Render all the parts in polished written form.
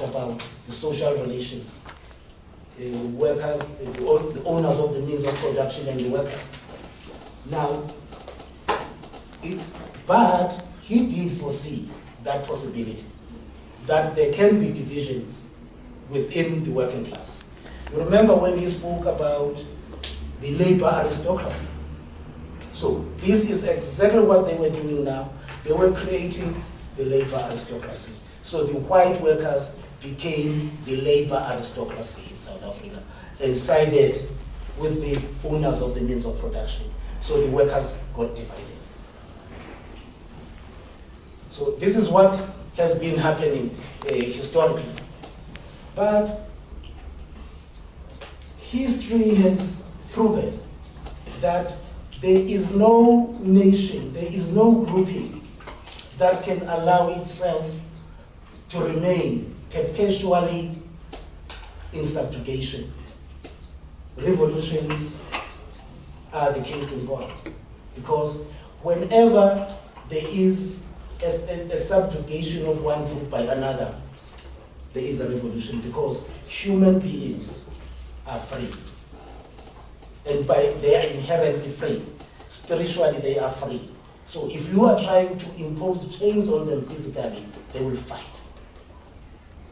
about the social relations, workers, the owners of the means of production and the workers. Now, but he did foresee that possibility, that there can be divisions within the working class. You remember when he spoke about the labor aristocracy. So this is exactly what they were doing now. They were creating the labor aristocracy. So the white workers became the labor aristocracy in South Africa and sided with the owners of the means of production. So the workers got divided. So this is what has been happening historically. But history has proven that there is no nation, there is no grouping that can allow itself to remain perpetually in subjugation. Revolutions are the case in point, because whenever there is a subjugation of one group by another, there is a revolution, because human beings are free. And they are inherently free. Spiritually, they are free. So if you are trying to impose chains on them physically, they will fight.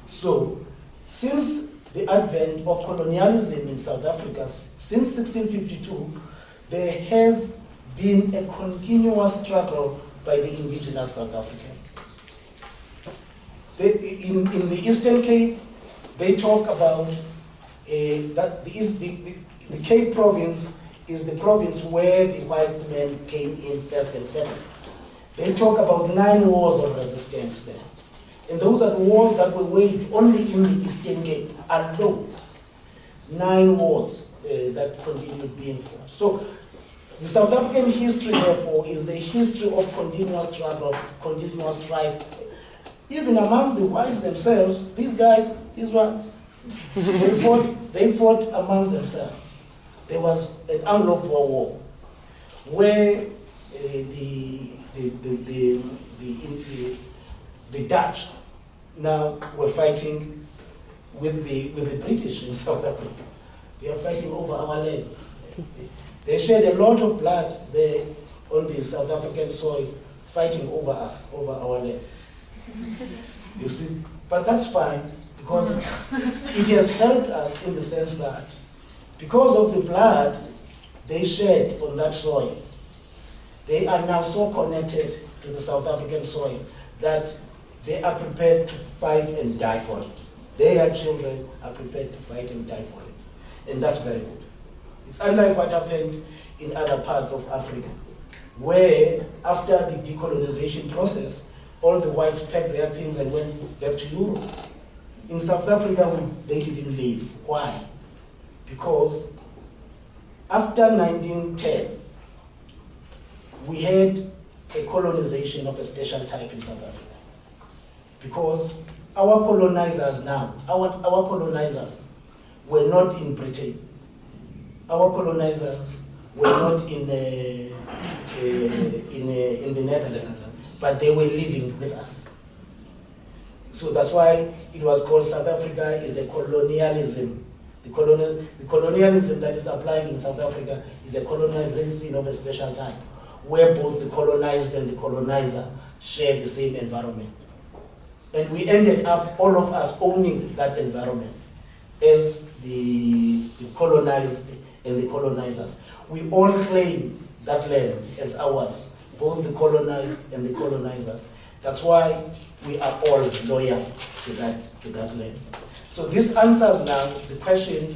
So since the advent of colonialism in South Africa, since 1652, there has been a continuous struggle by the indigenous South Africans. In the Eastern Cape, they talk about that the Cape province is the province where the white men came in first and second. They talk about 9 wars of resistance there. And those are the wars that were waged only in the Eastern Cape alone. 9 wars that continued being fought. So the South African history, therefore, is the history of continuous struggle, continuous strife. Even amongst the whites themselves, these guys, these ones, they fought amongst themselves. There was an Anglo-Boer War where the Dutch now were fighting with the British in South Africa. They are fighting over our land. They shed a lot of blood there on the South African soil, fighting over us, over our land. You see, but that's fine, because it has helped us in the sense that because of the blood they shed on that soil, they are now so connected to the South African soil that they are prepared to fight and die for it. Their children are prepared to fight and die for it. And that's very good. It's unlike what happened in other parts of Africa, where after the decolonization process, all the whites packed their things and went back to Europe. In South Africa, they didn't leave. Why? Because after 1910, we had a colonization of a special type in South Africa. Because our colonizers now, our colonizers were not in Britain. Our colonizers were not in the Netherlands, but they were living with us. So that's why it was called South Africa is a colonialism. The colonialism that is applying in South Africa is a colonization of a special type, where both the colonized and the colonizer share the same environment. And we ended up, all of us, owning that environment as the colonized and the colonizers. We all claim that land as ours, both the colonized and the colonizers. That's why we are all loyal to that land. So this answers now the question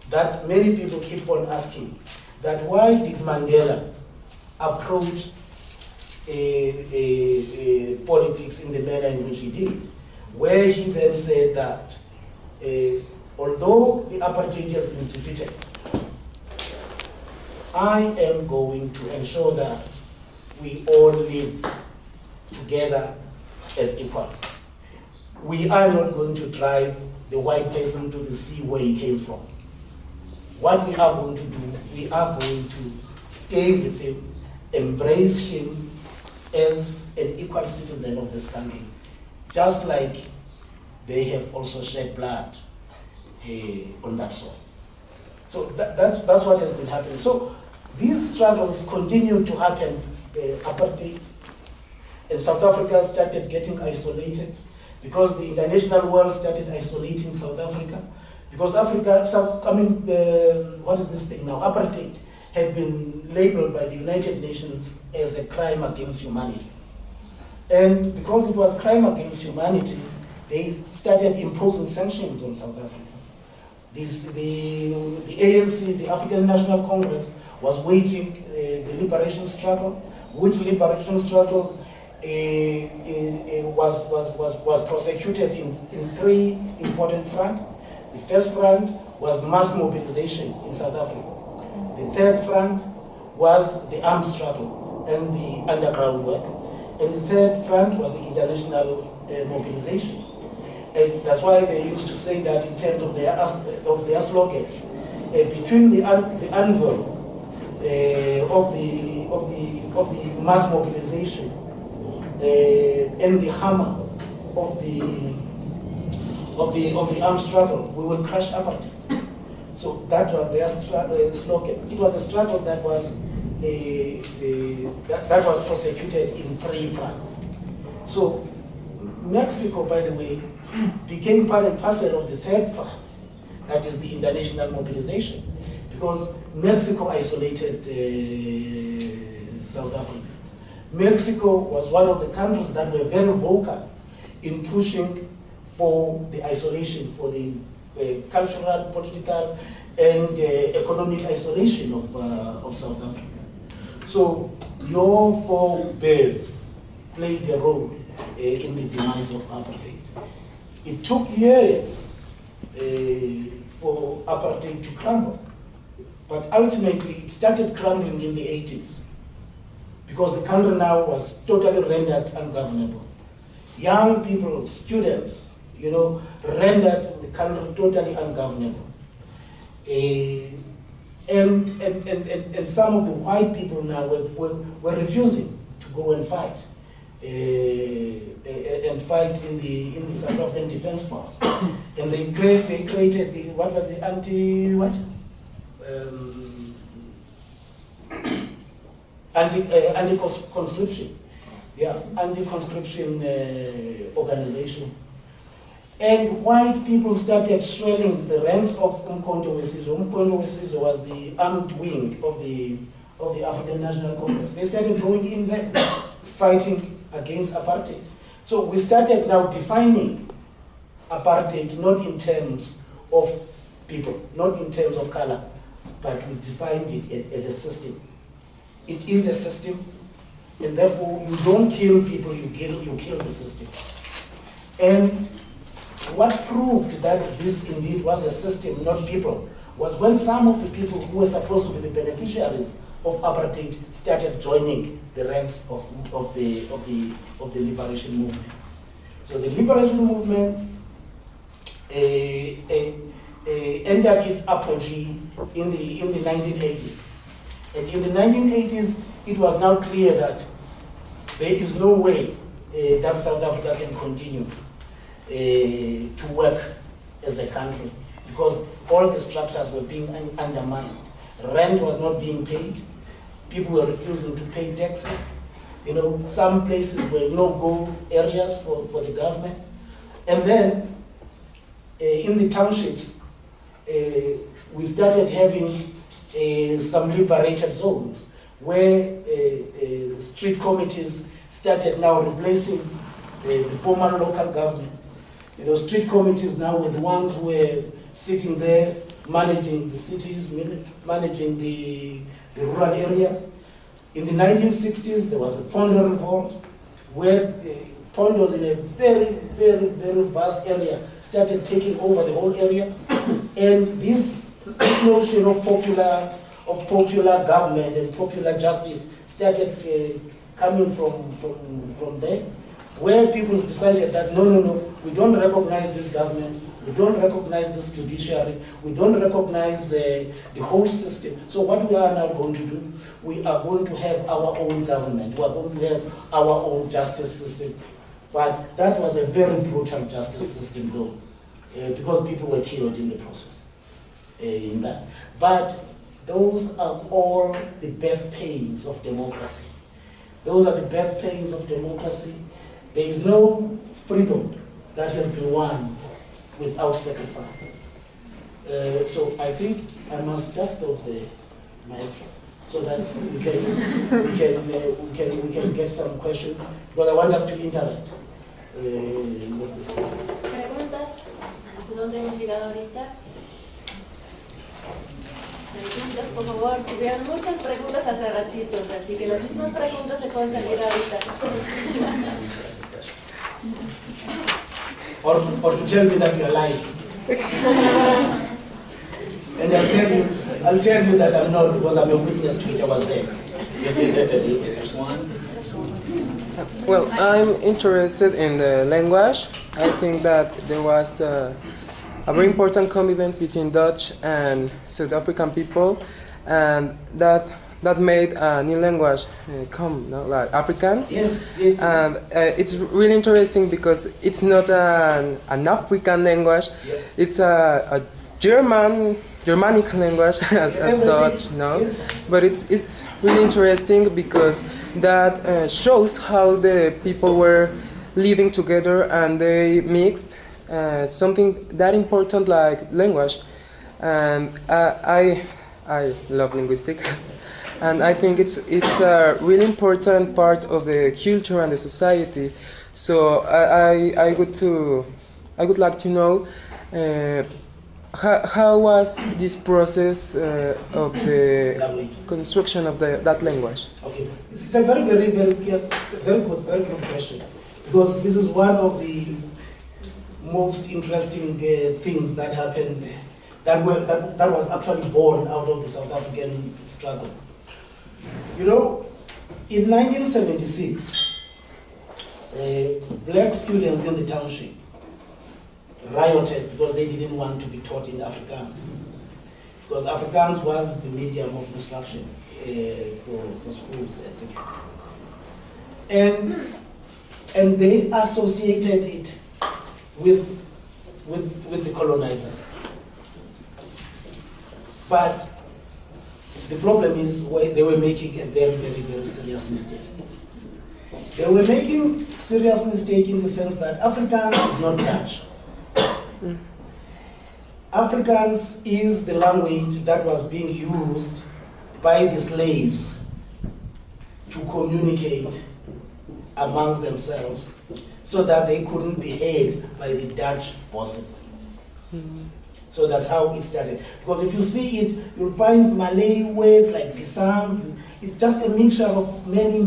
that many people keep on asking, that why did Mandela approach politics in the manner in which he did, where he then said that although the apartheid has been defeated, I am going to ensure that we all live together as equals. We are not going to drive the white person to the sea where he came from. What we are going to do, we are going to stay with him, embrace him as an equal citizen of this country, just like they have also shed blood on that soil. So that's what has been happening. So these struggles continue to happen. Apartheid, and South Africa started getting isolated because the international world started isolating South Africa. Because Africa, what is this thing now? Apartheid had been labeled by the United Nations as a crime against humanity. And because it was crime against humanity, they started imposing sanctions on South Africa. The ANC, the African National Congress, was waging the liberation struggle, which liberation struggle was prosecuted in three important fronts. The first front was mass mobilization in South Africa. The third front was the armed struggle and the underground work. And the third front was the international mobilization. And that's why they used to say that in terms of their slogan, between the anvil of the mass mobilization and the hammer of the armed struggle, we will crush apartheid. So that was their slogan. It was a struggle that was prosecuted in three fronts. So Mexico, by the way, became part and parcel of the third front, that is the international mobilization, because Mexico isolated South Africa. Mexico was one of the countries that were very vocal in pushing for the isolation, for the cultural, political, and economic isolation of South Africa. So your forebears played a role in the demise of apartheid. It took years for apartheid to crumble, but ultimately it started crumbling in the 80s because the country now was totally rendered ungovernable. Young people, students, rendered the country totally ungovernable. And some of the white people now were refusing to go and fight. And fight in the South African Defense Force, and they created the anti-conscription, anti-conscription organization, and white people started swelling the ranks of Umkhonto weSizwe. Umkhonto weSizwe was the armed wing of the African National Congress. They started going in there, fighting against apartheid. So we started now defining apartheid not in terms of people, not in terms of color, but we defined it as a system. It is a system, and therefore you don't kill people, you kill the system. And what proved that this indeed was a system, not people, was when some of the people who were supposed to be the beneficiaries of apartheid started joining the ranks of the liberation movement. So the liberation movement entered its apogee in the 1980s. And in the 1980s, it was now clear that there is no way that South Africa can continue to work as a country because all the structures were being undermined. Rent was not being paid. People were refusing to pay taxes. Some places were no-go areas for the government. And then in the townships, we started having some liberated zones where street committees started now replacing the former local government. Street committees now were the ones who were sitting there managing the cities, managing the rural areas. In the 1960s, there was a Pondo revolt, where Pondos in a very, very, very vast area started taking over the whole area. And this notion of popular government and popular justice started coming from there, where people decided that no, we don't recognize this government, we don't recognize this judiciary, we don't recognize the whole system. So what we are now going to do, we are going to have our own government, we are going to have our own justice system. But that was a very brutal justice system though, because people were killed in the process in that. But those are all the birth pains of democracy. Those are the birth pains of democracy. There is no freedom that has been won without sacrifice. So I think I must just stop there, Maestro, so that we can get some questions, because I want us to interact with this. Preguntas, ¿hasta dónde hemos llegado ahorita? Preguntas, por favor. Tuvieron muchas preguntas hace ratitos, así que las mismas preguntas se pueden salir ahorita. Or to tell me that you're lying. And I'll tell you that I'm not, because I'm a witness to it. I was there. Well, I'm interested in the language. I think that there was a very important convivence between Dutch and South African people, and that made a new language come, no? Like Afrikaans. Yes, yes. And it's really interesting because it's not an African language. Yeah. It's a Germanic language as Dutch, no? Yes. But it's really interesting because that shows how the people were living together and they mixed something that important like language. And I love linguistics. And I think it's a really important part of the culture and the society. So I would like to know how was this process of the construction of that language? Okay, it's a very good question, because this is one of the most interesting things that happened that was actually born out of the South African struggle. You know, in 1976, black students in the township rioted because they didn't want to be taught in Afrikaans, because Afrikaans was the medium of instruction for schools, etc. And they associated it with the colonizers. But the problem is they were making a very serious mistake. They were making serious mistake in the sense that Afrikaans is not Dutch. Afrikaans is the language that was being used by the slaves to communicate amongst themselves so that they couldn't be heard by the Dutch bosses. So that's how it started. Because if you see it, you'll find Malay words like pisang. It's just a mixture of many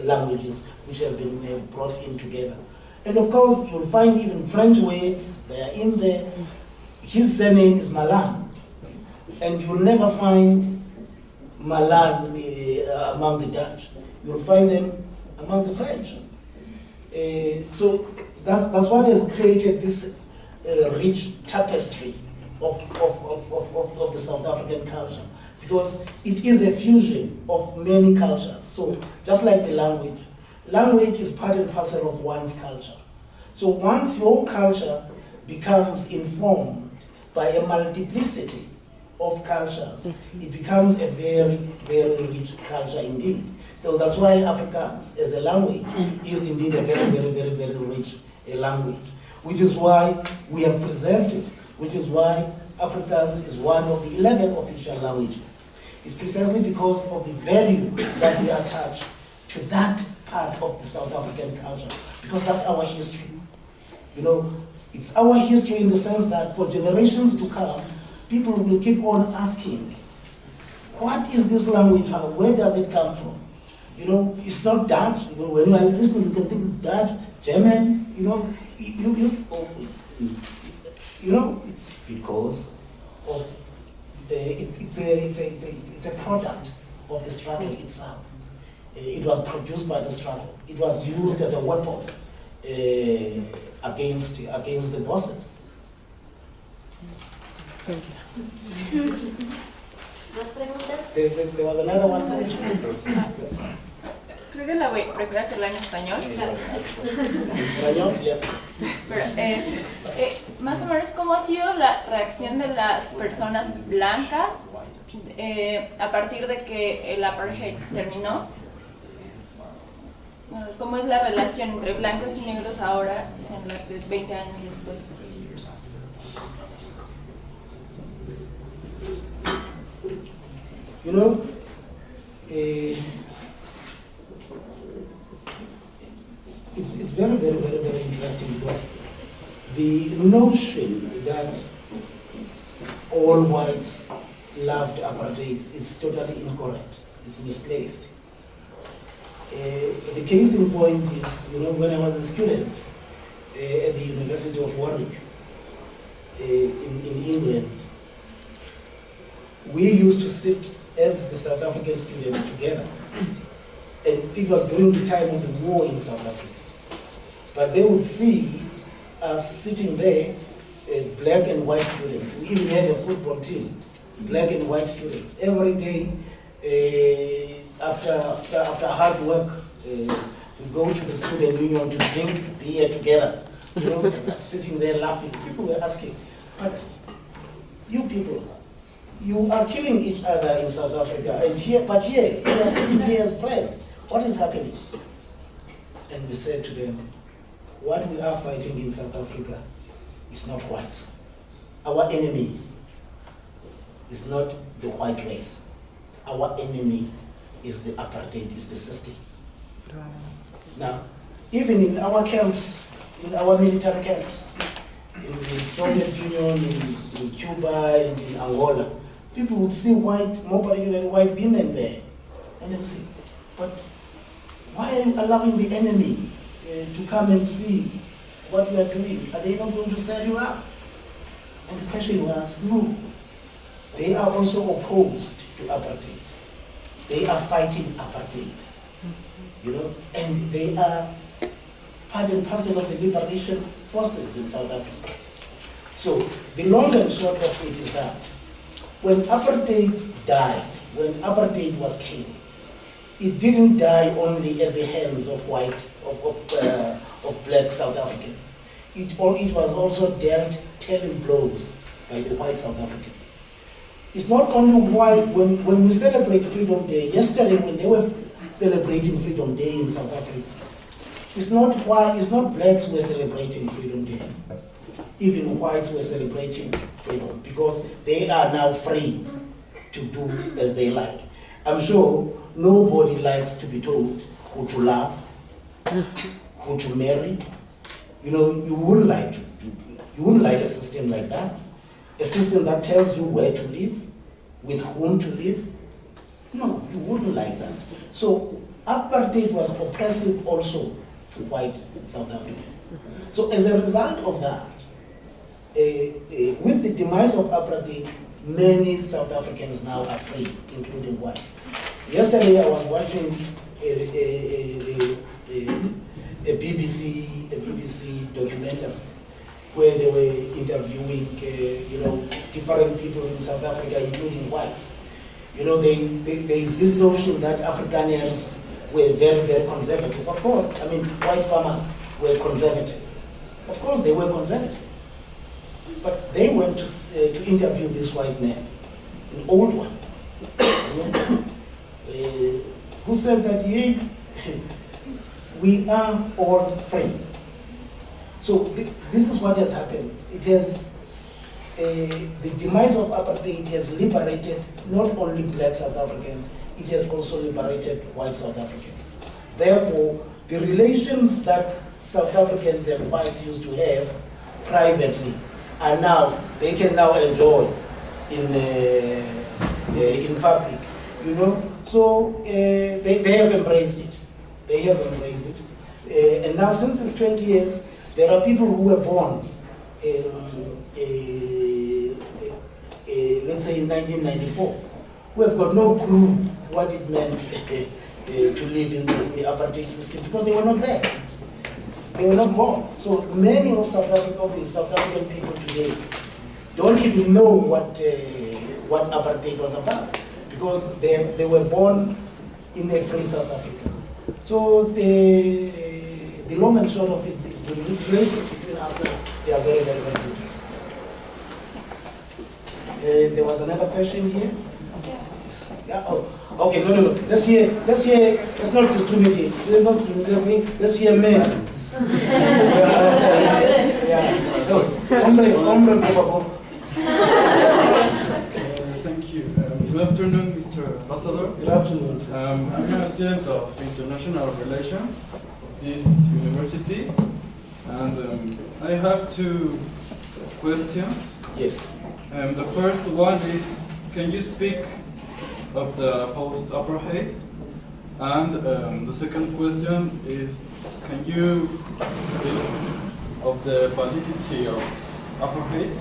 languages which have been brought in together. And of course, you'll find even French words, they are in there. His surname is Malan. And you'll never find Malan among the Dutch. You'll find them among the French. So that's what has created this rich tapestry of the South African culture, because it is a fusion of many cultures. So just like the language is part and parcel of one's culture. So once your culture becomes informed by a multiplicity of cultures, it becomes a very rich culture indeed. So that's why Afrikaans as a language is indeed a very rich language, which is why we have preserved it, which is why Afrikaans is one of the 11 official languages. It's precisely because of the value that we attach to that part of the South African culture, because that's our history. You know, it's our history in the sense that for generations to come, people will keep on asking, what is this language? Where does it come from? You know, it's not Dutch. You know, when you are listening, you can think it's Dutch, German. You know, you know, it's because of it's a product of the struggle itself. It was produced by the struggle. It was used as a weapon against the bosses. Thank you. ¿Más preguntas? There was another one. Creo que prefiero hacerla en español. Español, ya. Pero, más o menos, ¿cómo ha sido la reacción de las personas blancas a partir de que el apartheid terminó? ¿Cómo es la relación entre blancos y negros ahora, en 20 años después? You know, it's very, very, very, very interesting because the notion that all whites loved apartheid is totally incorrect. It's misplaced. The case in point is, you know, when I was a student at the University of Warwick in England, we used to sit as the South African students together. And it was during the time of the war in South Africa. But they would see us sitting there, black and white students. We even had a football team, black and white students. Every day, after hard work, we go to the student union to drink beer together. You know, sitting there laughing. People were asking, but you people, you are killing each other in South Africa, and but here, we are sitting here as friends. What is happening? And we said to them, what we are fighting in South Africa is not whites. Our enemy is not the white race. Our enemy is the apartheid, is the system. Now, even in our camps, in our military camps, in the Soviet Union, in Cuba, and in Angola, people would see more particularly white women there. And they would say, but why are you allowing the enemy to come and see what we are doing? Are they not going to sell you out? And the question was, no. They are also opposed to apartheid. They are fighting apartheid. You know, and they are part and parcel of the liberation forces in South Africa. So the long and short of it is that when apartheid died, when apartheid was killed, it didn't die only at the hands of black South Africans. It was also dealt telling blows by the white South Africans. It's not only white, when we celebrate Freedom Day, yesterday when they were celebrating Freedom Day in South Africa, it's not white, it's not blacks who were celebrating Freedom Day. Even whites were celebrating freedom because they are now free to do as they like. I'm sure nobody likes to be told who to love, who to marry. You know, you wouldn't like a system like that. A system that tells you where to live, with whom to live. No, you wouldn't like that. So apartheid was oppressive also to white South Africans. So as a result of that, with the demise of apartheid, many South Africans now are free, including whites. Yesterday I was watching a BBC documentary where they were interviewing, you know, different people in South Africa, including whites. You know, there is this notion that Afrikaners were very, very conservative. Of course, I mean, white farmers were conservative. Of course, they were conservative. But they went to interview this white man, an old one, who said that, yeah, we are all free. So this is what has happened. It has, the demise of apartheid has liberated not only black South Africans, it has also liberated white South Africans. Therefore, the relations that South Africans and whites used to have privately are now, they can now enjoy in public, you know. So they have embraced it. They have embraced it. And now since it's 20 years, there are people who were born let's say in 1994, who have got no clue what it meant to live in the apartheid system because they were not there. They were not born. So many of the South African people today don't even know what apartheid was about because they were born in a free South Africa. So the long and short of it is the relations between us now, they are very, very, very good. There was another question here? Yeah. Oh, okay, no. Let's hear, let's not discriminate. Let's hear men. Yeah. So, hombre, por favor. Thank you. Good afternoon, Mr. Ambassador. Good afternoon. I'm a student of International Relations of this university, and I have two questions. Yes. The first one is, can you speak of the post-apartheid? And the second question is, can you speak of the validity of apartheid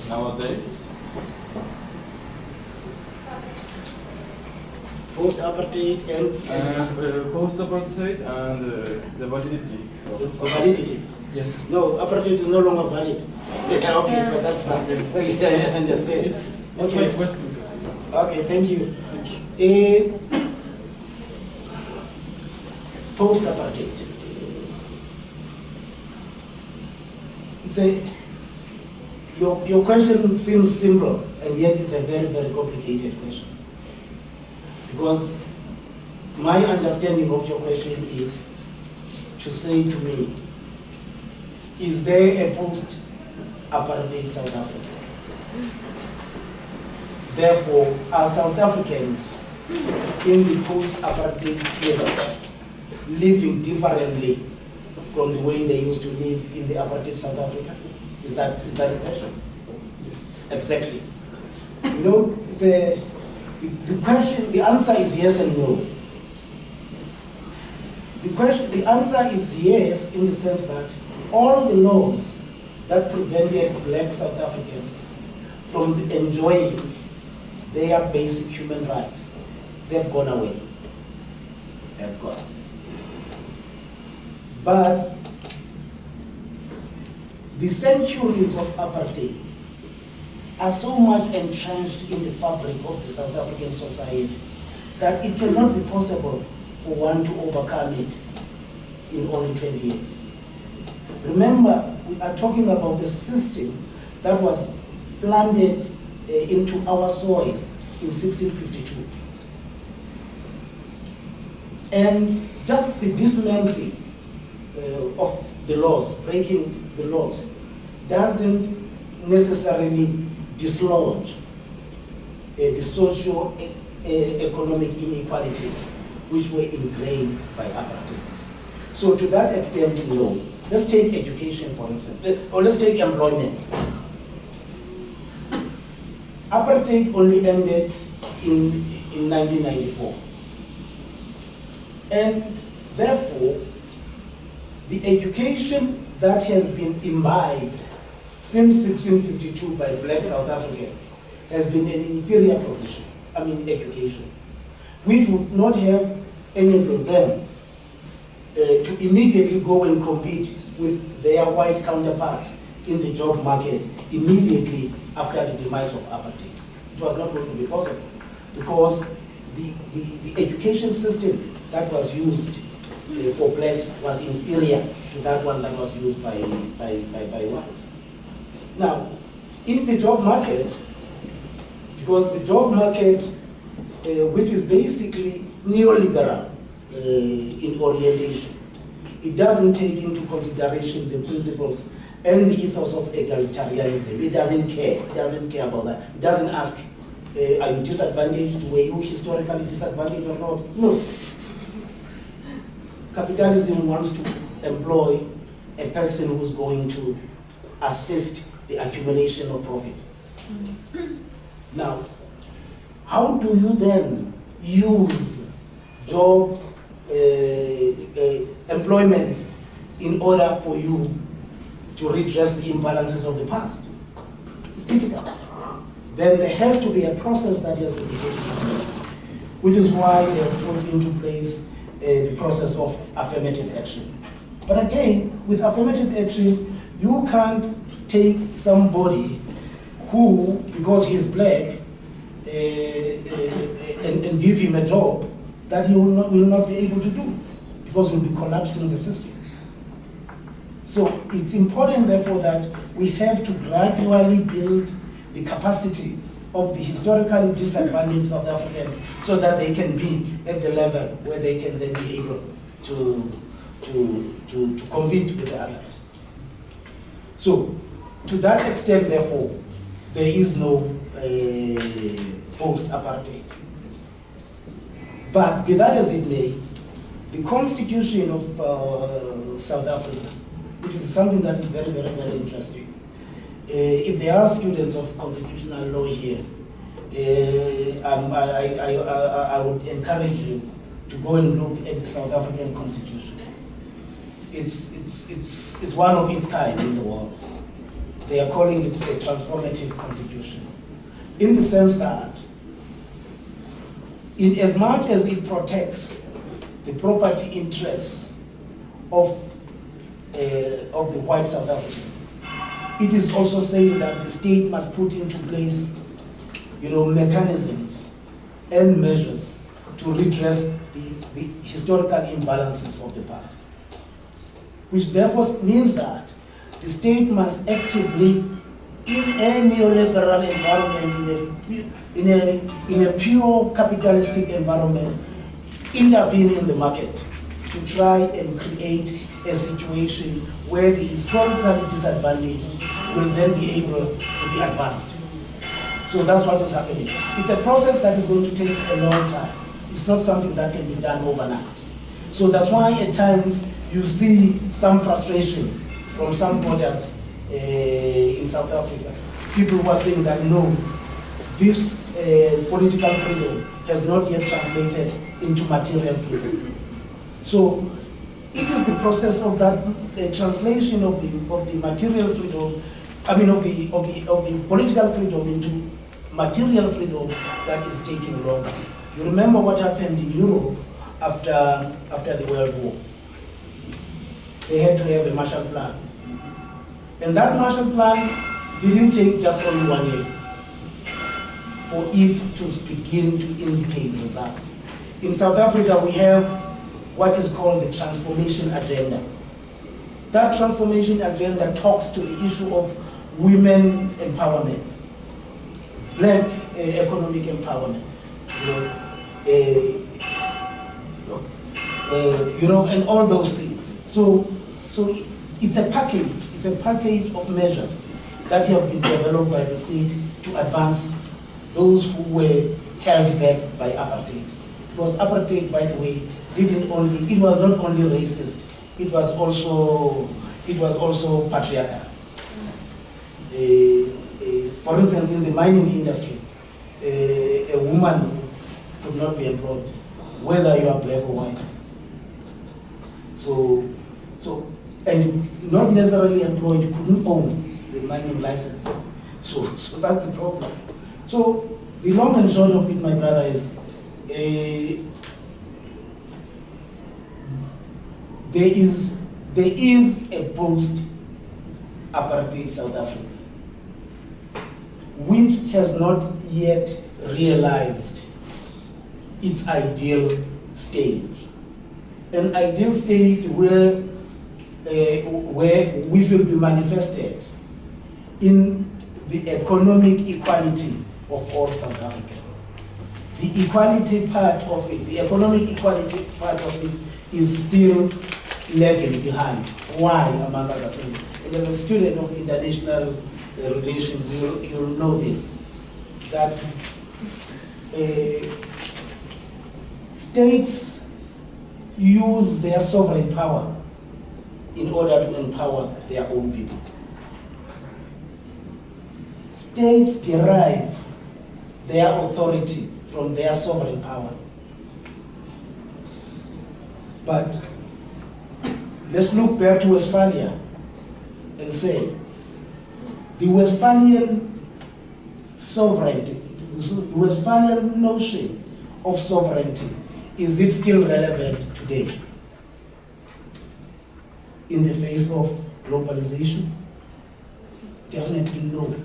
nowadays? Post-apartheid and post-apartheid and the validity. validity. Yes. No, apartheid is no longer valid. Yeah, okay, but that's fine. I understand. That's my question. Okay, thank you. Post-apartheid. Your question seems simple, and yet it's a very, very complicated question. Because my understanding of your question is to say to me, is there a post-apartheid South Africa? Therefore, are South Africans in the post-apartheid period living differently from the way they used to live in the apartheid South Africa? Is that the question? Yes. Exactly. You know, the question, the answer is yes and no. The answer is yes in the sense that all the laws that prevented black South Africans from enjoying their basic human rights, they've gone away. They've gone. But the centuries of apartheid are so much entrenched in the fabric of the South African society that it cannot be possible for one to overcome it in only 20 years. Remember, we are talking about the system that was planted into our soil in 1652. And just the dismantling of the laws, breaking the laws, doesn't necessarily dislodge the socio-economic inequalities which were ingrained by apartheid. So to that extent, no. Let's take education, for instance, or let's take employment. Apartheid only ended in 1994. And therefore, the education that has been imbibed since 1652 by black South Africans has been an inferior position, education, which would not have enabled them to immediately go and compete with their white counterparts in the job market immediately after the demise of apartheid. It was not going to be possible because the education system that was used for blacks was inferior to that one that was used by whites. Now, in the job market, because the job market, which is basically neoliberal in orientation, it doesn't take into consideration the principles and the ethos of egalitarianism. It doesn't care. It doesn't care about that. It doesn't ask, are you disadvantaged? Were you historically disadvantaged or not? No. Capitalism wants to employ a person who's going to assist the accumulation of profit. Now, how do you then use job employment in order for you to redress the imbalances of the past? It's difficult. Then there has to be a process that has to be taken place, which is why they have put into place the process of affirmative action. But again, with affirmative action, you can't take somebody who, because he's black, and give him a job that you will not be able to do, because you'll be collapsing the system. So it's important, therefore, that we have to gradually build the capacity of the historically disadvantaged South Africans so that they can be at the level where they can then be able to compete with the others. So, to that extent, therefore, there is no post-apartheid. But be that as it may, the constitution of South Africa, which is something that is very, very, very interesting. If there are students of constitutional law here, I would encourage you to go and look at the South African Constitution. It's one of its kind in the world. They are calling it a transformative constitution, in the sense that, in as much as it protects the property interests of the white South Africans, it is also saying that the state must put into place, mechanisms and measures to redress the historical imbalances of the past. Which therefore means that the state must actively, in a neoliberal environment, in a pure capitalistic environment, intervene in the market to try and create a situation where the historically disadvantaged will then be able to be advanced. So that's what is happening. It's a process that is going to take a long time. It's not something that can be done overnight. So that's why at times you see some frustrations from some voters in South Africa. People who are saying that no, this political freedom has not yet translated into material freedom. So it is the process of that translation of the material freedom, of the political freedom into material freedom that is taking longer. You remember what happened in Europe after the World War. They had to have a Marshall Plan. And that Marshall Plan didn't take just only 1 year for it to begin to indicate results. In South Africa, we have what is called the transformation agenda. That transformation agenda talks to the issue of women empowerment, black economic empowerment, and all those things. So it's a package. It's a package of measures that have been developed by the state to advance those who were held back by apartheid. Because apartheid, by the way, it was not only racist, it was also patriarchal. For instance, in the mining industry, a woman could not be employed, whether you are black or white. And not necessarily employed, you couldn't own the mining license. So that's the problem. So the long and short of it, my brother, is there is a post-apartheid South Africa, which has not yet realized its ideal stage. An ideal stage where which will be manifested in the economic equality of all South Africans. The equality part of it, the economic equality part of it, is still lagging behind. Why, among other things? And as a student of international relations, you'll know this, that states use their sovereign power in order to empower their own people. States derive their authority from their sovereign power. But let's look back to Westphalia and say, the Westphalian sovereignty, the Westphalian notion of sovereignty, is it still relevant today in the face of globalization? Definitely no.